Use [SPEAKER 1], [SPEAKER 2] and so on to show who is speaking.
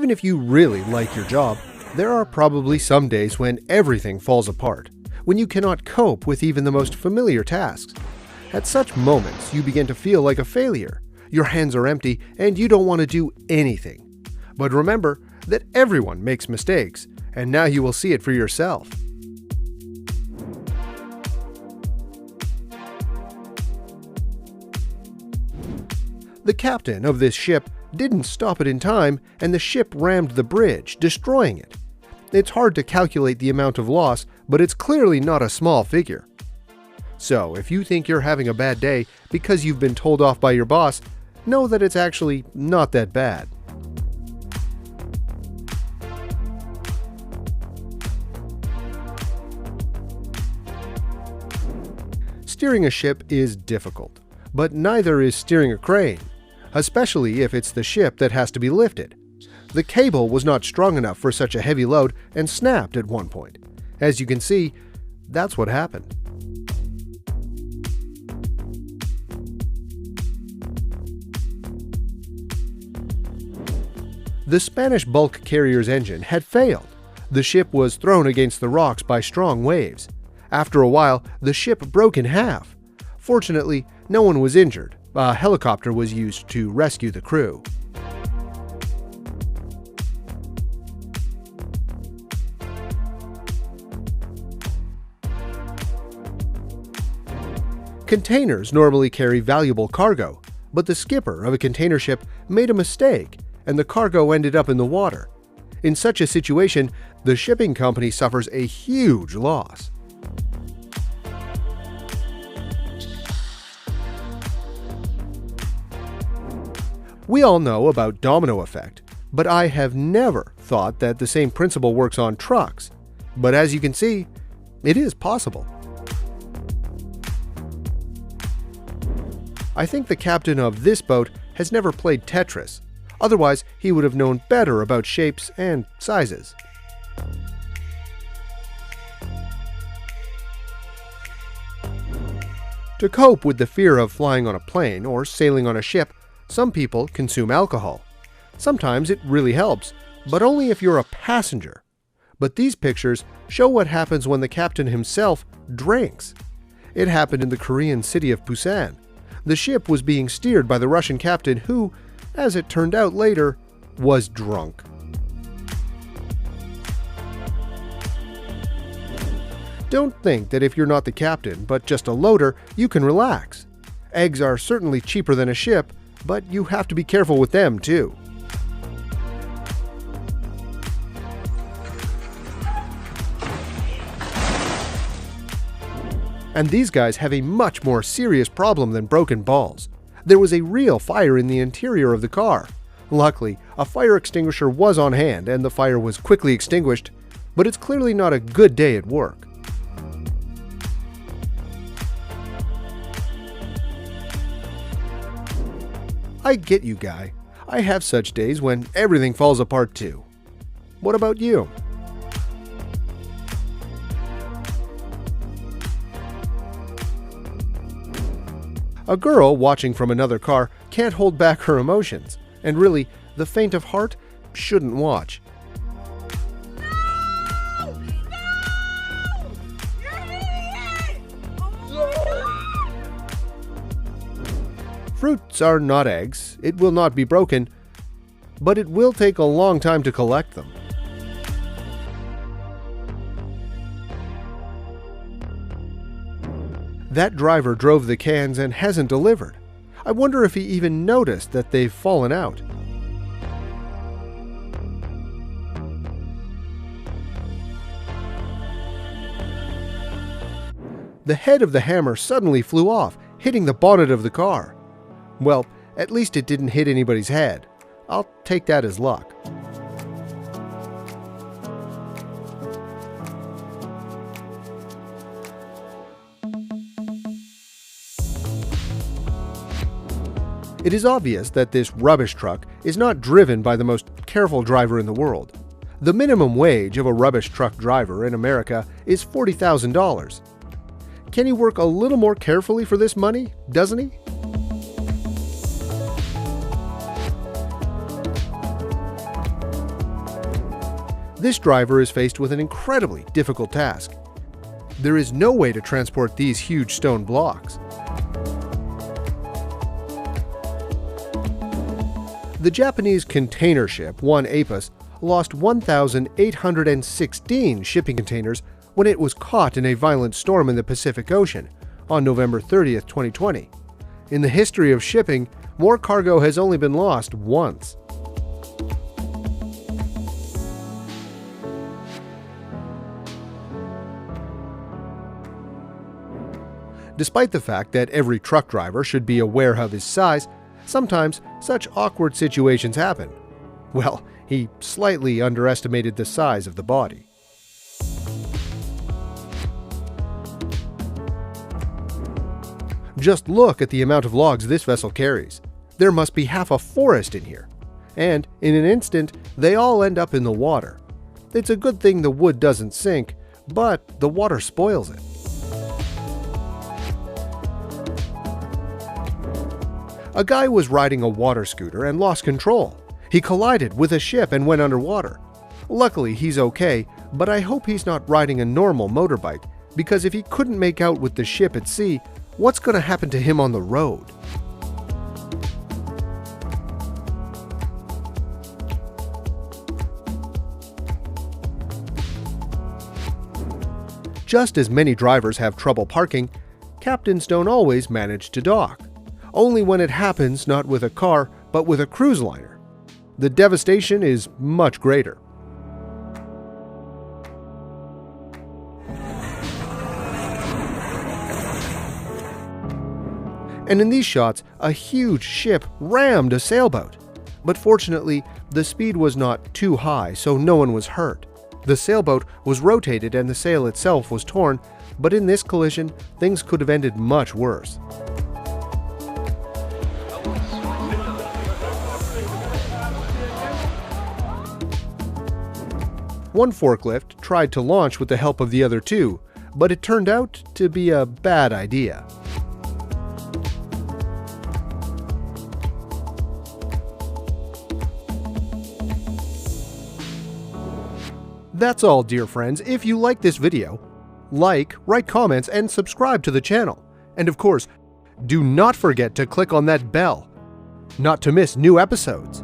[SPEAKER 1] Even if you really like your job, there are probably some days when everything falls apart, when you cannot cope with even the most familiar tasks. At such moments, you begin to feel like a failure. Your hands are empty and you don't want to do anything. But remember that everyone makes mistakes, and now you will see it for yourself. The captain of this ship didn't stop it in time, and the ship rammed the bridge, destroying it. It's hard to calculate the amount of loss, but it's clearly not a small figure. So, if you think you're having a bad day because you've been told off by your boss, know that it's actually not that bad. Steering a ship is difficult, but neither is steering a crane, especially if it's the ship that has to be lifted. The cable was not strong enough for such a heavy load and snapped at one point. As you can see, that's what happened. The Spanish bulk carrier's engine had failed. The ship was thrown against the rocks by strong waves. After a while, the ship broke in half. Fortunately, no one was injured. A helicopter was used to rescue the crew. Containers normally carry valuable cargo, but the skipper of a container ship made a mistake, and the cargo ended up in the water. In such a situation, the shipping company suffers a huge loss. We all know about domino effect, but I have never thought that the same principle works on trucks. But as you can see, it is possible. I think the captain of this boat has never played Tetris. Otherwise, he would have known better about shapes and sizes. To cope with the fear of flying on a plane or sailing on a ship, some people consume alcohol. Sometimes it really helps, but only if you're a passenger. But these pictures show what happens when the captain himself drinks. It happened in the Korean city of Busan. The ship was being steered by the Russian captain who, as it turned out later, was drunk. Don't think that if you're not the captain, but just a loader, you can relax. Eggs are certainly cheaper than a ship, but you have to be careful with them too. And these guys have a much more serious problem than broken balls. There was a real fire in the interior of the car. Luckily, a fire extinguisher was on hand and the fire was quickly extinguished, but it's clearly not a good day at work. I get you, guy. I have such days when everything falls apart too. What about you? A girl watching from another car can't hold back her emotions, and really, the faint of heart shouldn't watch.
[SPEAKER 2] No! No! You're an idiot! Oh my God!
[SPEAKER 1] Fruits are not eggs. It will not be broken, but it will take a long time to collect them. That driver drove the cans and hasn't delivered. I wonder if he even noticed that they've fallen out. The head of the hammer suddenly flew off, hitting the bonnet of the car. Well, at least it didn't hit anybody's head. I'll take that as luck. It is obvious that this rubbish truck is not driven by the most careful driver in the world. The minimum wage of a rubbish truck driver in America is $40,000. Can he work a little more carefully for this money, doesn't he? This driver is faced with an incredibly difficult task. There is no way to transport these huge stone blocks. The Japanese container ship, One Apus, lost 1,816 shipping containers when it was caught in a violent storm in the Pacific Ocean on November 30, 2020. In the history of shipping, more cargo has only been lost once. Despite the fact that every truck driver should be aware of his size, sometimes such awkward situations happen. Well, he slightly underestimated the size of the body. Just look at the amount of logs this vessel carries. There must be half a forest in here. And in an instant, they all end up in the water. It's a good thing the wood doesn't sink, but the water spoils it. A guy was riding a water scooter and lost control. He collided with a ship and went underwater. Luckily, he's okay, but I hope he's not riding a normal motorbike, because if he couldn't make out with the ship at sea, what's going to happen to him on the road? Just as many drivers have trouble parking, captains don't always manage to dock. Only when it happens not with a car, but with a cruise liner. The devastation is much greater. And in these shots, a huge ship rammed a sailboat. But fortunately, the speed was not too high, so no one was hurt. The sailboat was rotated and the sail itself was torn, but in this collision, things could have ended much worse. One forklift tried to launch with the help of the other two, but it turned out to be a bad idea. That's all, dear friends. If you like this video, like, write comments, and subscribe to the channel. And of course, do not forget to click on that bell, not to miss new episodes.